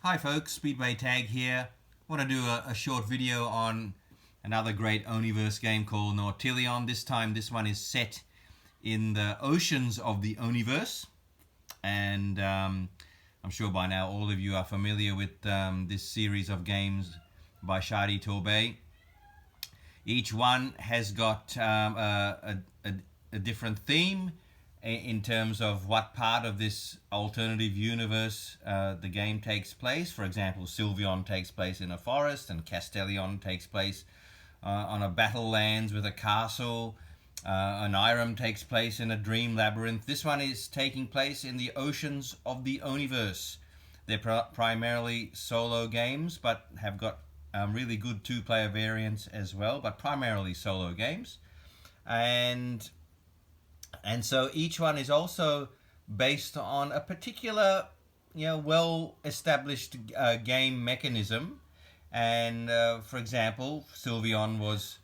Hi folks, Speedway Tag here. Want to do a short video on another great Oniverse game called Nautilion. This time this one is set in the oceans of the Oniverse, and I'm sure by now all of you are familiar with this series of games by Shadi Torbay. Each one has got a different theme in terms of what part of this alternative universe the game takes place. For example, Sylvion takes place in a forest, and Castellion takes place on a battle lands with a castle. Oniverse takes place in a dream labyrinth. This one is taking place in the oceans of the Oniverse. They're primarily solo games, but have got really good two-player variants as well, but primarily solo games. And so each one is also based on a particular, well-established game mechanism. And for example, Sylvion was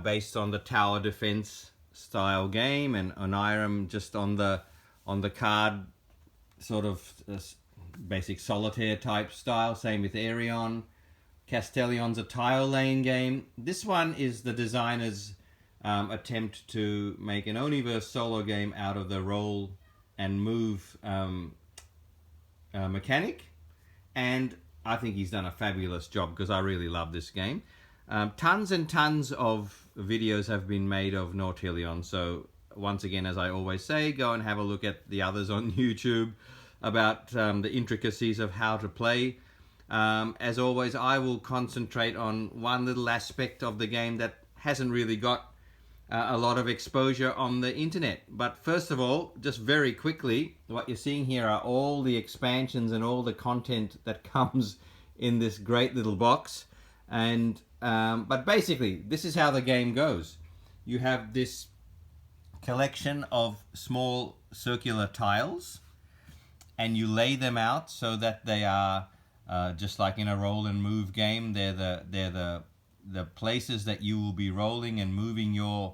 based on the tower defense style game, and Oniverse just on the card sort of basic solitaire type style. Same with Aerion. Castellion's a tile laying game. This one is the designer's attempt to make an Oniverse solo game out of the roll and move mechanic, and I think he's done a fabulous job because I really love this game. Tons and tons of videos have been made of Nautilion, so once again, as I always say, go and have a look at the others on YouTube about the intricacies of how to play. As always, I will concentrate on one little aspect of the game that hasn't really got a lot of exposure on the internet. But first of all, just very quickly, what you're seeing here are all the expansions and all the content that comes in this great little box. And but basically, this is how the game goes. You have this collection of small circular tiles, and you lay them out so that they are just like in a roll and move game. They're the places that you will be rolling and moving your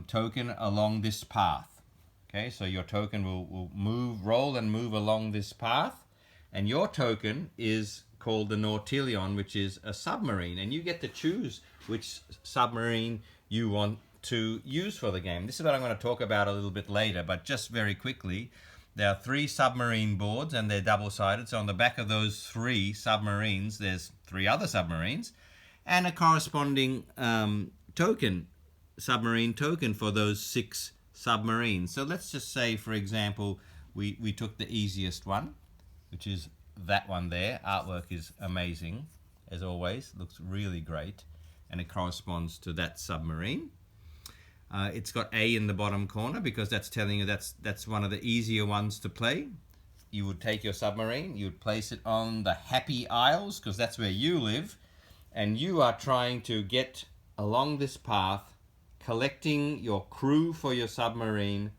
token along this path. Okay, so your token will roll and move along this path, and your token is called the Nautilion, which is a submarine, and you get to choose which submarine you want to use for the game. This is what I'm going to talk about a little bit later, but just very quickly, there are 3 submarine boards, and they're double-sided. So on the back of those 3 submarines, there's 3 other submarines, and a corresponding submarine token for those 6 submarines. So let's just say, for example, we took the easiest one, which is that one there. Artwork is amazing, as always. Looks really great, and it corresponds to that submarine. It's got A in the bottom corner because that's telling you that's one of the easier ones to play. You would take your submarine, you would place it on the Happy Isles because that's where you live, and you are trying to get along this path, collecting your crew for your submarine,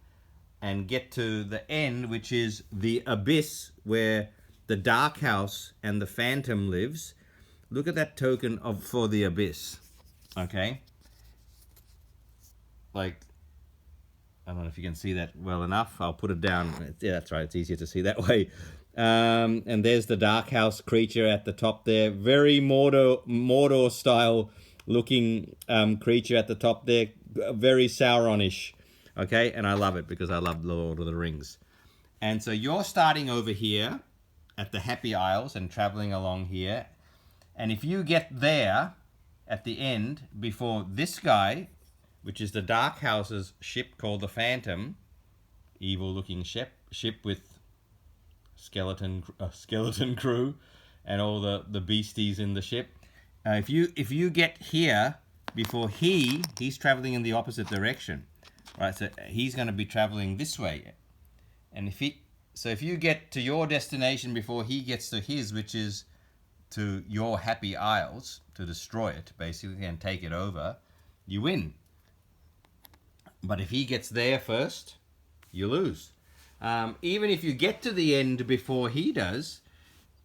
and get to the end, which is the abyss where the Dark House and the Phantom lives. Look at that token for the abyss. Okay. Like, I don't know if you can see that well enough. I'll put it down. Yeah, that's right. It's easier to see that way. And there's the Dark House creature at the top there. Very Mordor style looking creature at the top there. Very Sauronish. Okay, and I love it because I love Lord of the Rings. And so you're starting over here at the Happy Isles and traveling along here. And if you get there at the end before this guy, which is the Dark House's ship called the Phantom, evil-looking ship with skeleton crew and all the beasties in the ship. If you get here before he's traveling in the opposite direction, right? So he's going to be traveling this way, and if you get to your destination before he gets to his, which is to your Happy Isles, to destroy it basically and take it over, you win. But if he gets there first, you lose. Even if you get to the end before he does,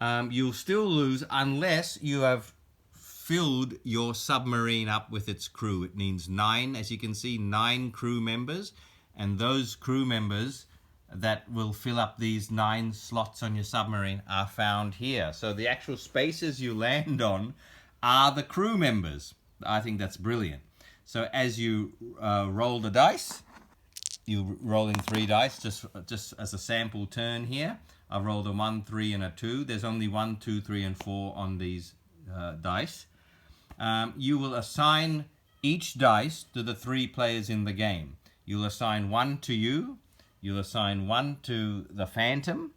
you'll still lose unless you have filled your submarine up with its crew. It needs 9, as you can see, 9 crew members. And those crew members that will fill up these 9 slots on your submarine are found here. So the actual spaces you land on are the crew members. I think that's brilliant. So as you roll the dice, you're rolling 3 dice just as a sample turn here. I've rolled a 1, 3, and a 2. There's only 1, 2, 3, and 4 on these dice. You will assign each dice to the 3 players in the game. You'll assign 1 to you. You'll assign 1 to the Phantom.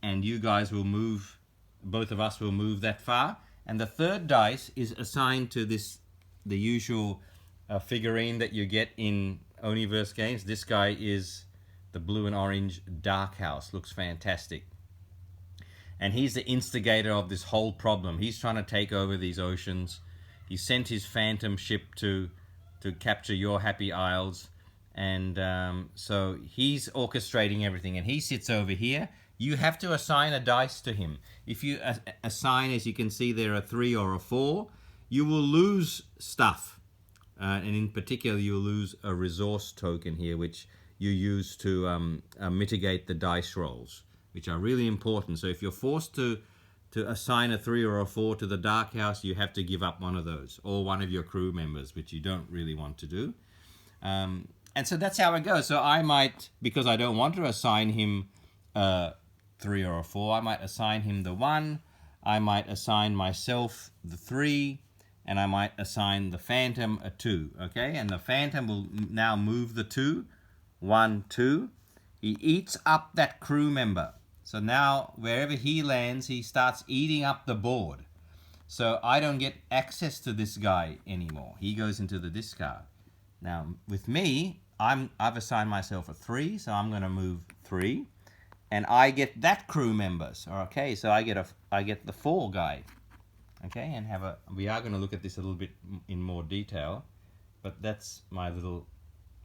And you guys will move, both of us will move that far. And the 3rd dice is assigned to the usual figurine that you get in Oniverse games. This guy is the blue and orange Dark House. Looks fantastic. And he's the instigator of this whole problem. He's trying to take over these oceans. He sent his Phantom ship to capture your Happy Isles. And so he's orchestrating everything. And he sits over here. You have to assign a dice to him. If you assign, as you can see, there a 3 or a 4, you will lose stuff. And in particular, you'll lose a resource token here, which you use to mitigate the dice rolls, which are really important. So if you're forced to assign a 3 or a 4 to the Dark House, you have to give up one of those, or one of your crew members, which you don't really want to do. And so that's how it goes. So I might, because I don't want to assign him 3 or a 4, I might assign him the 1, I might assign myself the 3, and I might assign the Phantom a 2, okay? And the Phantom will now move the 2, 1, 2. He eats up that crew member. So now, wherever he lands, he starts eating up the board. So I don't get access to this guy anymore. He goes into the discard. Now, with me, I've assigned myself a 3, so I'm going to move 3. And I get that crew member. So, okay, so I get the 4 guy. Okay, and we are going to look at this a little bit in more detail, but that's my little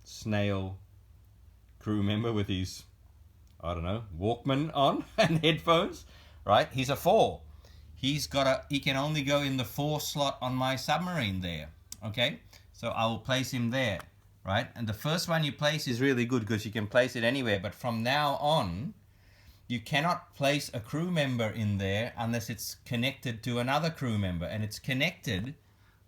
snail crew member with his, I don't know, Walkman on and headphones, right? He's a 4. He can only go in the 4 slot on my submarine there, okay? So I will place him there, right? And the first one you place is really good because you can place it anywhere, but from now on, you cannot place a crew member in there unless it's connected to another crew member, and it's connected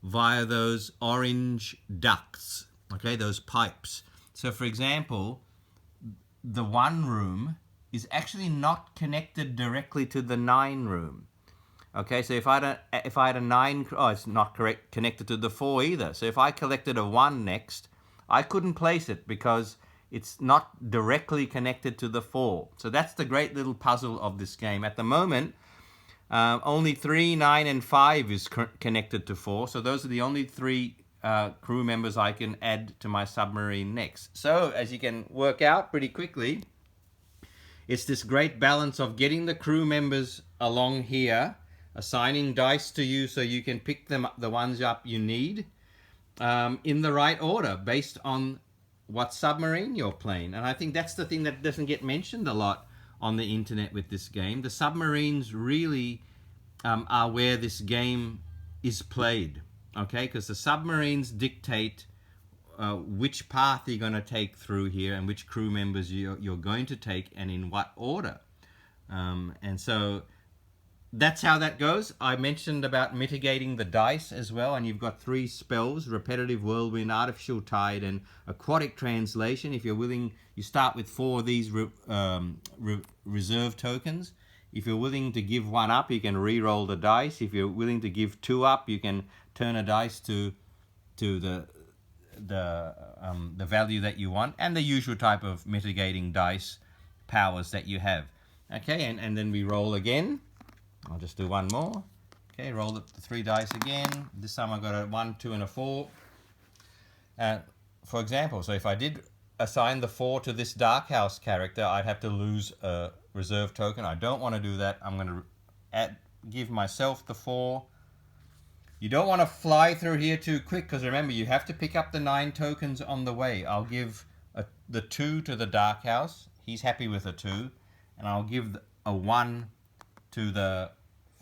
via those orange ducts, okay, those pipes. So for example, the 1 room is actually not connected directly to the 9 room. Okay, so if I had a 9, it's not connected to the 4 either. So if I collected a 1 next, I couldn't place it because it's not directly connected to the 4. So that's the great little puzzle of this game. At the moment, only 3, 9, and 5 is connected to 4. So those are the only 3 crew members I can add to my submarine next. So as you can work out pretty quickly, it's this great balance of getting the crew members along here, assigning dice to you so you can pick them up, the ones up you need, in the right order based on what submarine you're playing. And I think that's the thing that doesn't get mentioned a lot on the internet with this game. The submarines really are where this game is played, okay? Because the submarines dictate which path you're going to take through here and which crew members you're going to take and in what order. And so that's how that goes. I mentioned about mitigating the dice as well, and you've got 3 spells: Repetitive Whirlwind, Artificial Tide, and Aquatic Translation. If you're willing, you start with 4 of these reserve tokens. If you're willing to give 1 up, you can re-roll the dice. If you're willing to give 2 up, you can turn a dice to the value that you want, and the usual type of mitigating dice powers that you have. Okay, and then we roll again. I'll just do 1 more. Okay, roll the 3 dice again. This time I got a 1, 2, and a 4. For example, so if I did assign the 4 to this Dark House character, I'd have to lose a reserve token. I don't want to do that. I'm going to give myself the 4. You don't want to fly through here too quick, because remember, you have to pick up the 9 tokens on the way. I'll give the 2 to the Dark House. He's happy with a 2. And I'll give a 1 to the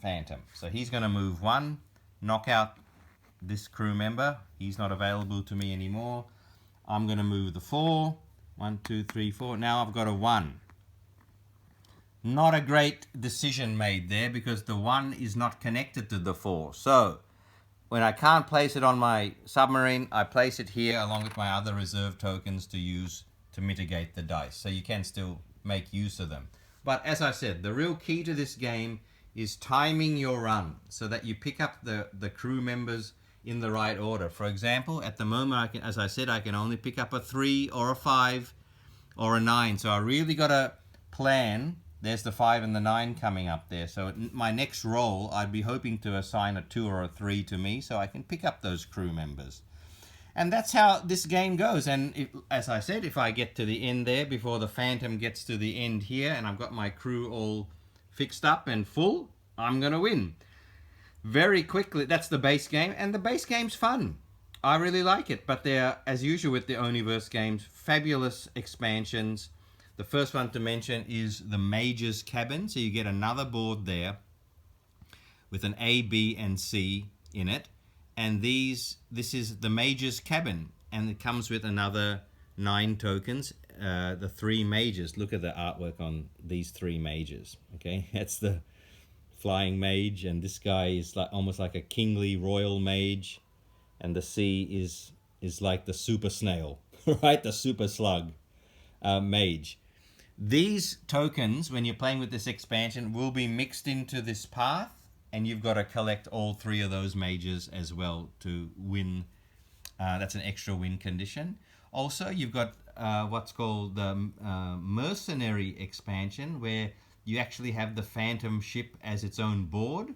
Phantom. So he's going to move 1, knock out this crew member. He's not available to me anymore. I'm going to move the 4, 1, 2, 3, 4. Now I've got a 1. Not a great decision made there because the 1 is not connected to the 4. So when I can't place it on my submarine, I place it here along with my other reserve tokens to use to mitigate the dice. So you can still make use of them. But as I said, the real key to this game is timing your run so that you pick up the crew members in the right order. For example, at the moment, as I said, I can only pick up a 3 or a 5 or a 9. So I really got to plan. There's the 5 and the 9 coming up there. So my next roll, I'd be hoping to assign a 2 or a 3 to me so I can pick up those crew members. And that's how this game goes. And if, as I said, if I get to the end there before the Phantom gets to the end here and I've got my crew all fixed up and full, I'm going to win. Very quickly, that's the base game. And the base game's fun. I really like it. But they're, as usual with the Oniverse games, fabulous expansions. The first one to mention is the Mage's Cabin. So you get another board there with an A, B, and C in it. And this is the Mage's Cabin. And it comes with another 9 tokens. The 3 mages. Look at the artwork on these 3 mages. Okay, that's the flying mage. And this guy is like almost like a kingly royal mage. And the C is like the super snail, right? The super slug mage. These tokens, when you're playing with this expansion, will be mixed into this path, and you've got to collect all 3 of those mages as well to win. That's an extra win condition. Also, you've got what's called the mercenary expansion, where you actually have the Phantom ship as its own board,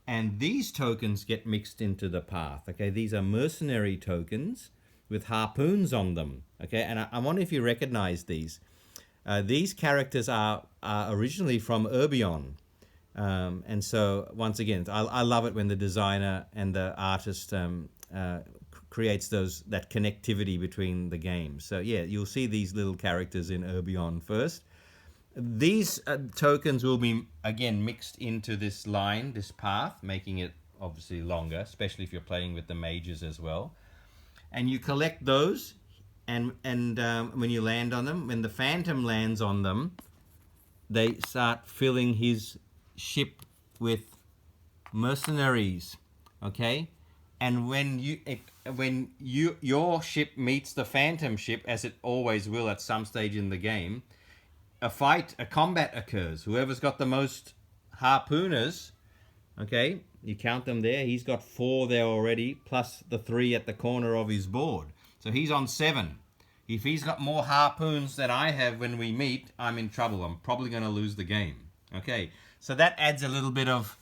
and these tokens get mixed into the path. Okay, these are mercenary tokens with harpoons on them. Okay, and I wonder if you recognize these. These characters are originally from Urbion. And so, once again, I love it when the designer and the artist creates that connectivity between the games. So, yeah, you'll see these little characters in Urbion first. These tokens will be, again, mixed into this line, this path, making it obviously longer, especially if you're playing with the mages as well. And you collect those. And when you land on them, when the Phantom lands on them, they start filling his ship with mercenaries, okay? And when your ship meets the Phantom ship, as it always will at some stage in the game, a combat occurs. Whoever's got the most harpooners, okay, you count them there. He's got 4 there already, plus the 3 at the corner of his board. So he's on 7. If he's got more harpoons than I have when we meet, I'm in trouble. I'm probably going to lose the game. Okay, so that adds a little bit of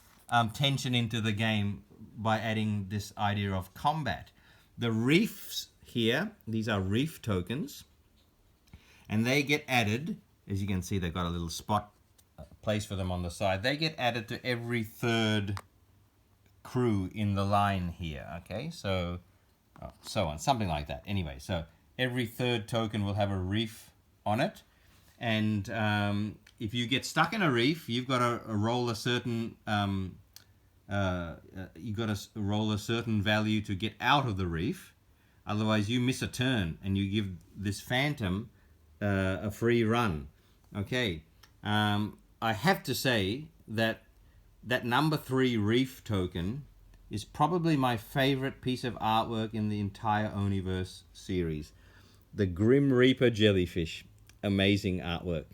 tension into the game by adding this idea of combat. The reefs here, these are reef tokens, and they get added. As you can see, they've got a little spot place for them on the side. They get added to every 3rd crew in the line here. Okay, so on, something like that. Anyway, so every 3rd token will have a reef on it, and if you get stuck in a reef, you've got to roll a certain value to get out of the reef. Otherwise, you miss a turn, and you give this Phantom a free run. Okay, I have to say that number 3 reef token is probably my favorite piece of artwork in the entire Oniverse series. The Grim Reaper jellyfish. Amazing artwork.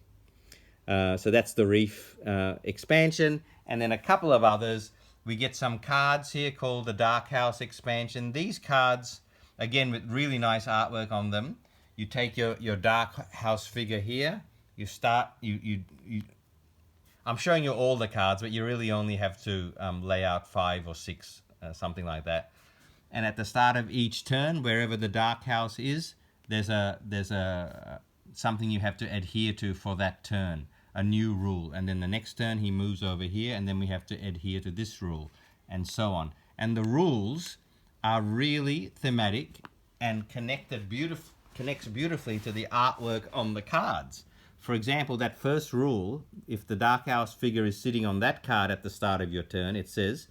So that's the reef expansion. And then a couple of others. We get some cards here called the Dark House expansion. These cards, again, with really nice artwork on them. You take your Dark House figure here. You start, I'm showing you all the cards, but you really only have to lay out 5 or 6, something like that. And at the start of each turn, wherever the Dark House is, there's a something you have to adhere to for that turn, a new rule. And then the next turn he moves over here, and then we have to adhere to this rule, and so on. And the rules are really thematic and connects beautifully to the artwork on the cards. For example, that first rule, if the Dark House figure is sitting on that card at the start of your turn, it says,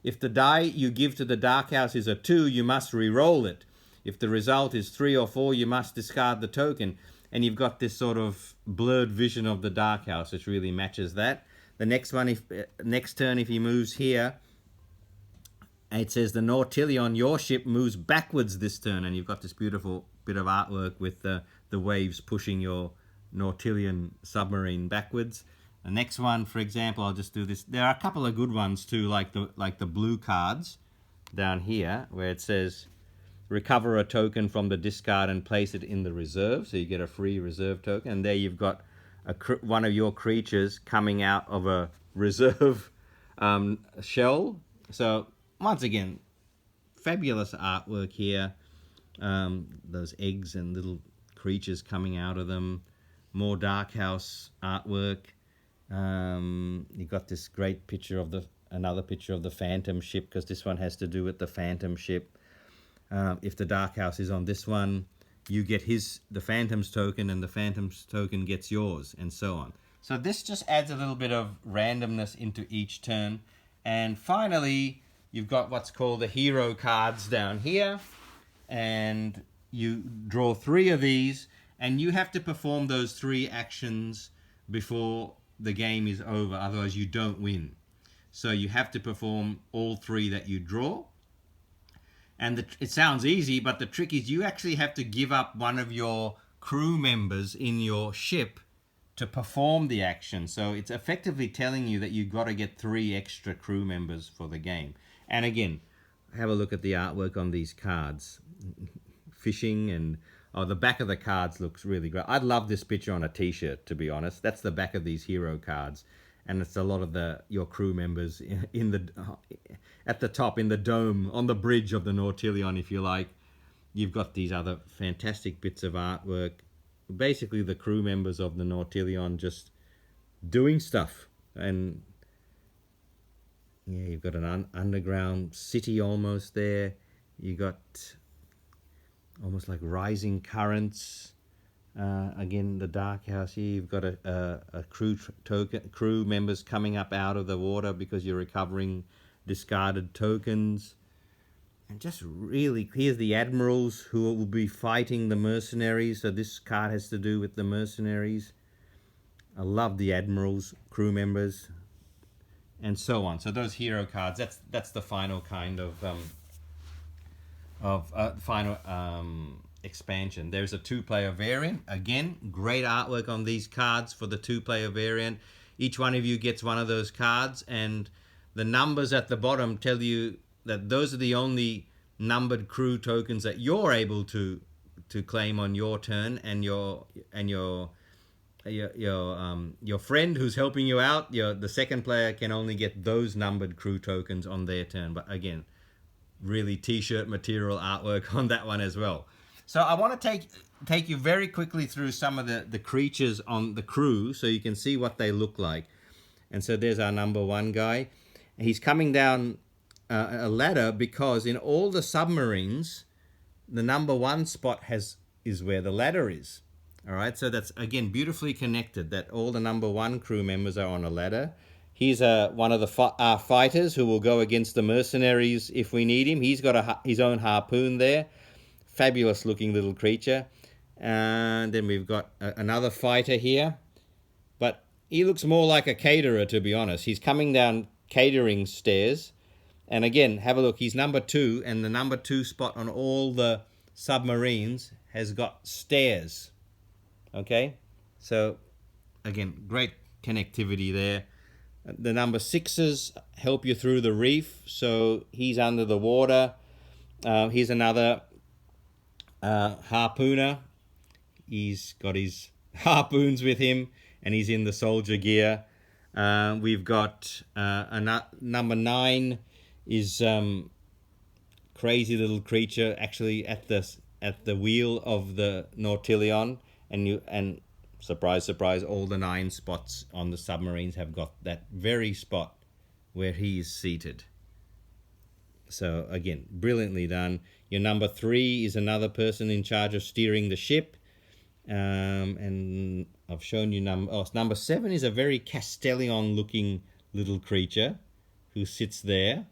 if the die you give to the Dark House is a 2, you must re-roll it. If the result is 3 or 4, you must discard the token. and you've got this sort of blurred vision of the dark house, which really matches that. The next one, if next turn, if he moves here, it says the Nautilion, your ship moves backwards this turn, and you've got this beautiful bit of artwork with the waves pushing your Nautilion submarine backwards. The next one, for example, I'll just do this. There are a couple of good ones too, like the blue cards down here, where it says recover a token from the discard and place it in the reserve, so you get a free reserve token. And there you've got one of your creatures coming out of a reserve shell. So once again, fabulous artwork here. Those eggs and little creatures coming out of them. More Dark House artwork. You got this great picture of another picture of the Phantom ship, because this one has to do with the Phantom ship. If the Dark House is on this one, you get the Phantom's token, and the Phantom's token gets yours, and so on. So this just adds a little bit of randomness into each turn. And finally, you've got what's called the hero cards down here, and you draw 3 of these, and you have to perform those 3 actions before the game is over, otherwise you don't win. So you have to perform all 3 that you draw. And it sounds easy, but the trick is you actually have to give up one of your crew members in your ship to perform the action. So it's effectively telling you that you've got to get 3 extra crew members for the game. And again, have a look at the artwork on these cards. Fishing, and the back of the cards looks really great. I'd love this picture on a t-shirt, to be honest. That's the back of these hero cards. And it's a lot of your crew members at the top, in the dome, on the bridge of the Nautilion, if you like. You've got these other fantastic bits of artwork. Basically, the crew members of the Nautilion just doing stuff. And yeah, you've got an underground city almost there. You got almost like rising currents. Again, the Dark House here, you've got a crew members coming up out of the water because you're recovering discarded tokens. And just really, here's the admirals who will be fighting the mercenaries. So this card has to do with the mercenaries. I love the admirals, crew members, and so on. So those hero cards, that's the final kind of expansion. There's a 2-player variant. Again, great artwork on these cards for the 2-player variant. Each one of you gets one of those cards, and the numbers at the bottom tell you that those are the only numbered crew tokens that you're able to claim on your turn, and your friend who's helping you out, the second player, can only get those numbered crew tokens on their turn. But again, really t-shirt material artwork on that one as well. So I want to take you very quickly through some of the creatures on the crew so you can see what they look like. And so there's our number 1 guy. He's coming down a ladder because in all the submarines, the number 1 spot is where the ladder is. All right, so that's, again, beautifully connected, that all the number 1 crew members are on a ladder. He's one of the fighters who will go against the mercenaries if we need him. He's got his own harpoon there. Fabulous looking little creature. And then we've got another fighter here. But he looks more like a caterer, to be honest. He's coming down catering stairs. And again, have a look. He's number 2. And the number 2 spot on all the submarines has got stairs. Okay? So, again, great connectivity there. The number 6s help you through the reef. So he's under the water. Here's another harpooner. He's got his harpoons with him, and he's in the soldier gear. We've got number 9 is crazy little creature, actually at the wheel of the Nautilion, and surprise, surprise, all the 9 spots on the submarines have got that very spot where he is seated. So again, brilliantly done. Your number 3 is another person in charge of steering the ship. And I've shown you number 7 is a very Castellion looking little creature who sits there.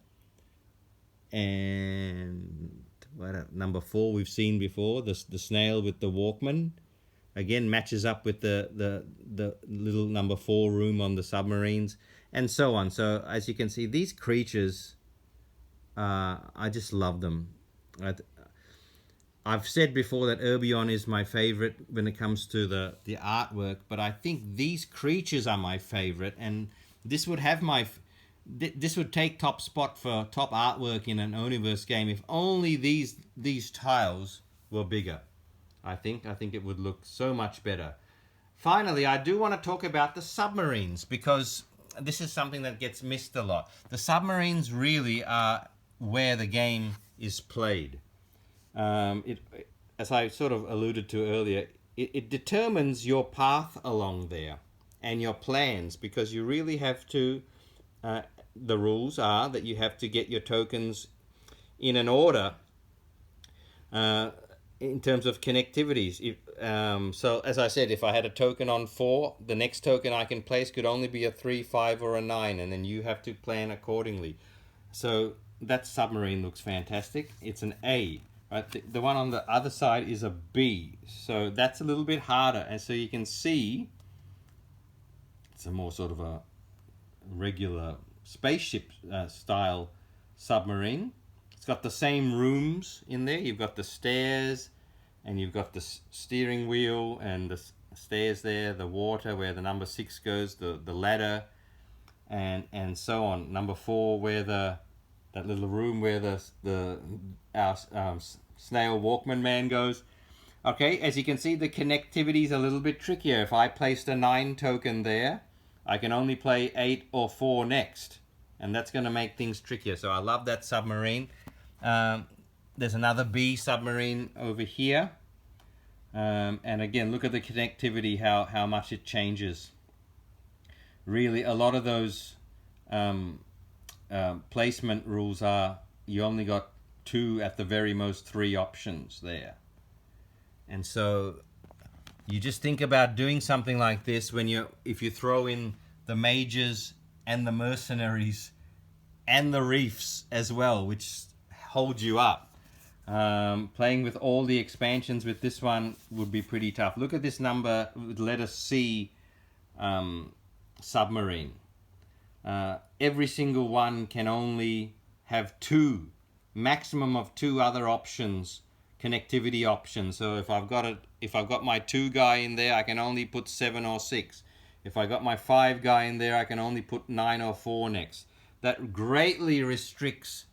And number 4 we've seen before, the snail with the Walkman. again matches up with the little number 4 room on the submarines, and so on. So as you can see, these creatures, I just love them. I've said before that Urbion is my favorite when it comes to the artwork, but I think these creatures are my favorite, and this would have this would take top spot for top artwork in an Oniverse game if only these tiles were bigger. I think it would look so much better. Finally, I do want to talk about the submarines, because this is something that gets missed a lot. The submarines really are where the game is played. As I sort of alluded to earlier, it determines your path along there and your plans, because you really have to, the rules are that you have to get your tokens in an order in terms of connectivities. So as I said, if I had a token on 4, the next token I can place could only be a 3, 5, or a 9, and then you have to plan accordingly. So that submarine looks fantastic. It's an A. Right? The one on the other side is a B, so that's a little bit harder, and so you can see it's a more sort of a regular spaceship style submarine. It's got the same rooms in there. You've got the stairs, and you've got the steering wheel, and the stairs there, the water where the number 6 goes, the ladder, and so on. Number 4 where that little room where our snail Walkman man goes. Okay, as you can see, the connectivity is a little bit trickier. If I placed a 9 token there, I can only play 8 or 4 next, and that's going to make things trickier. So I love that submarine. There's another B submarine over here, and again, look at the connectivity, how much it changes. Really, a lot of those placement rules are you only got 2, at the very most 3 options there. And so you just think about doing something like this if you throw in the mages and the mercenaries and the reefs as well, which hold you up. Playing with all the expansions with this one would be pretty tough. Look at this number with letter C submarine. Every single one can only have 2, maximum of 2 other options, connectivity options. So if I've got my 2 guy in there, I can only put 7 or 6. If I got my 5 guy in there, I can only put 9 or 4 next. That greatly restricts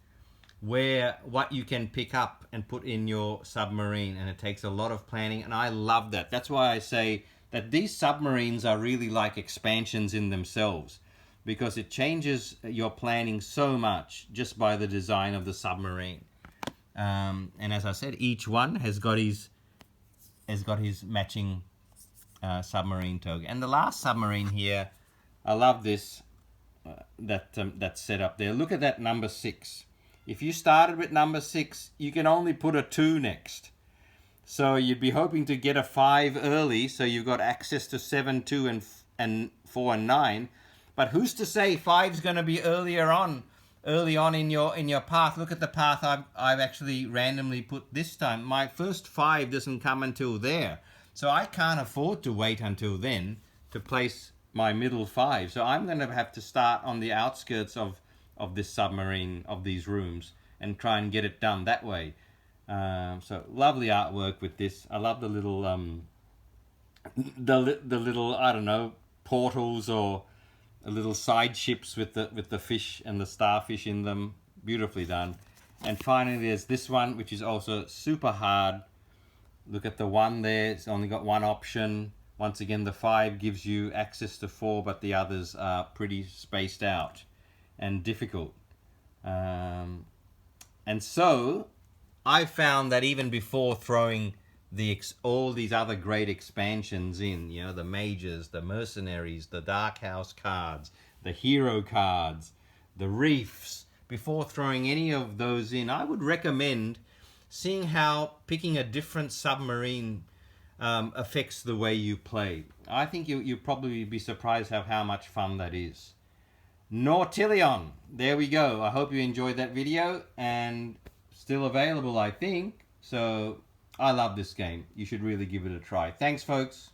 what you can pick up and put in your submarine, and it takes a lot of planning, and I love that. That's why I say that these submarines are really like expansions in themselves, because it changes your planning so much just by the design of the submarine. And as I said, each one has got his matching submarine token. And the last submarine here, I love this that's set up there. Look at that number 6. If you started with number 6, you can only put a 2 next. So you'd be hoping to get a 5 early, so you've got access to 7, 2, and 4 and 9. But who's to say 5's going to be early on in your path? Look at the path I've actually randomly put this time. My first 5 doesn't come until there, so I can't afford to wait until then to place my middle 5. So I'm going to have to start on the outskirts of this submarine, of these rooms, and try and get it done that way. So lovely artwork with this. I love the little the little, I don't know, portals or little side ships with the fish and the starfish in them. Beautifully done. And finally there's this one, which is also super hard. Look at the 1 there. It's only got 1 option. Once again, the 5 gives you access to 4, but the others are pretty spaced out and difficult. And so I found that even before throwing all these other great expansions in, you know, the mages, the mercenaries, the dark house cards, the hero cards, the reefs, before throwing any of those in, I would recommend seeing how picking a different submarine affects the way you play. I think you'll probably be surprised how much fun that is. Nautilion, there we go. I hope you enjoyed that video, and still available, I think. So I love this game. You should really give it a try. Thanks, folks.